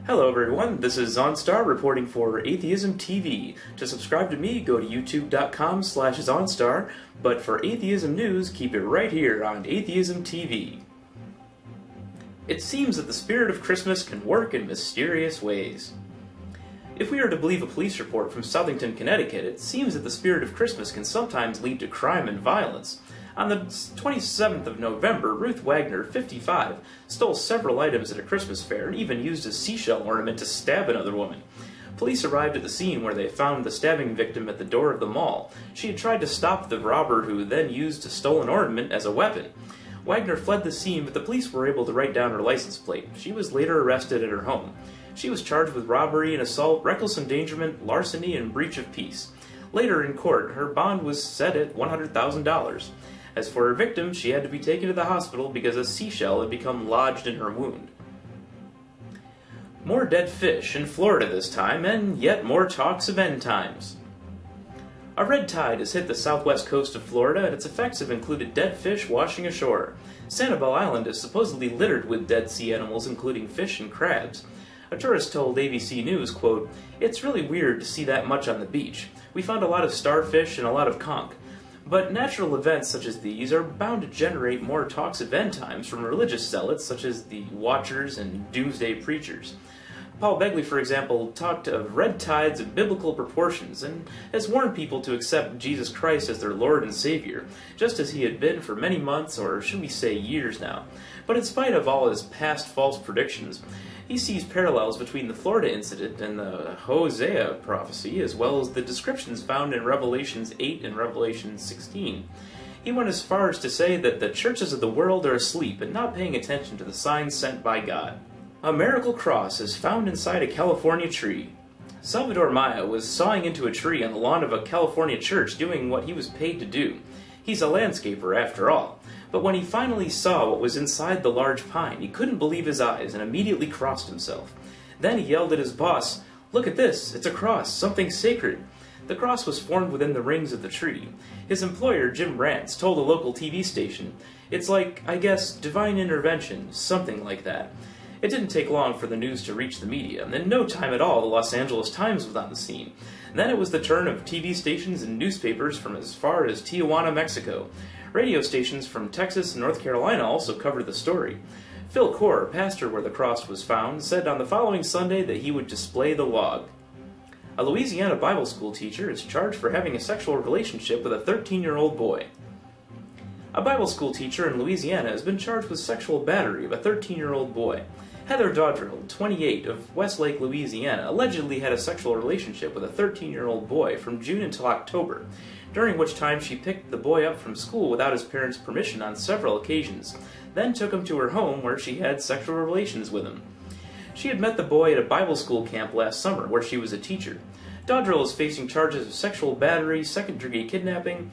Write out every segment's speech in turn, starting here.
Hello everyone, this is OnStar reporting for AtheismTV. To subscribe to me, go to youtube.com/OnStar, but for atheism news, keep it right here on AtheismTV. It seems that the spirit of Christmas can work in mysterious ways. If we are to believe a police report from Southington, Connecticut, it seems that the spirit of Christmas can sometimes lead to crime and violence. On the 27th of November, Ruth Wagner, 55, stole several items at a Christmas fair and even used a seashell ornament to stab another woman. Police arrived at the scene where they found the stabbing victim at the door of the mall. She had tried to stop the robber who then used a stolen ornament as a weapon. Wagner fled the scene, but the police were able to write down her license plate. She was later arrested at her home. She was charged with robbery and assault, reckless endangerment, larceny, and breach of peace. Later in court, her bond was set at $100,000. As for her victim, she had to be taken to the hospital because a seashell had become lodged in her wound. More dead fish in Florida this time, and yet more talks of end times. A red tide has hit the southwest coast of Florida, and its effects have included dead fish washing ashore. Sanibel Island is supposedly littered with dead sea animals, including fish and crabs. A tourist told ABC News, quote, "It's really weird to see that much on the beach. We found a lot of starfish and a lot of conch. But natural events such as these are bound to generate more talks of end times from religious zealots such as the Watchers and Doomsday Preachers. Paul Begley, for example, talked of red tides of biblical proportions and has warned people to accept Jesus Christ as their Lord and Savior, just as he had been for many months, or should we say years now. But in spite of all his past false predictions, he sees parallels between the Florida incident and the Hosea prophecy, as well as the descriptions found in Revelations 8 and Revelation 16. He went as far as to say that the churches of the world are asleep and not paying attention to the signs sent by God. A miracle cross is found inside a California tree. Salvador Maya was sawing into a tree on the lawn of a California church doing what he was paid to do. He's a landscaper after all. But when he finally saw what was inside the large pine, he couldn't believe his eyes and immediately crossed himself. Then he yelled at his boss, "Look at this, it's a cross, something sacred." The cross was formed within the rings of the tree. His employer, Jim Rance, told a local TV station, "It's like, I guess, divine intervention, something like that." It didn't take long for the news to reach the media, and in no time at all the Los Angeles Times was on the scene. Then it was the turn of TV stations and newspapers from as far as Tijuana, Mexico. Radio stations from Texas and North Carolina also covered the story. Phil Core, pastor where the cross was found, said on the following Sunday that he would display the log. A Louisiana Bible school teacher is charged for having a sexual relationship with a 13-year-old boy. A Bible school teacher in Louisiana has been charged with sexual battery of a 13-year-old boy. Heather Dodrill, 28, of Westlake, Louisiana, allegedly had a sexual relationship with a 13-year-old boy from June until October, during which time she picked the boy up from school without his parents' permission on several occasions, then took him to her home where she had sexual relations with him. She had met the boy at a Bible school camp last summer where she was a teacher. Dodrill is facing charges of sexual battery, second-degree kidnapping,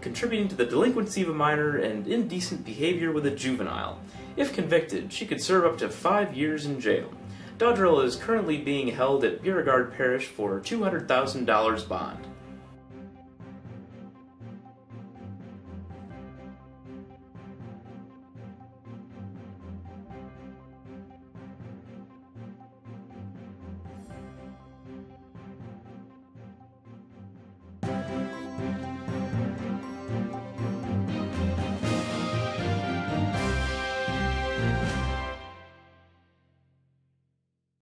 contributing to the delinquency of a minor, and indecent behavior with a juvenile. If convicted, she could serve up to 5 years in jail. Dodrill is currently being held at Beauregard Parish for $200,000 bond.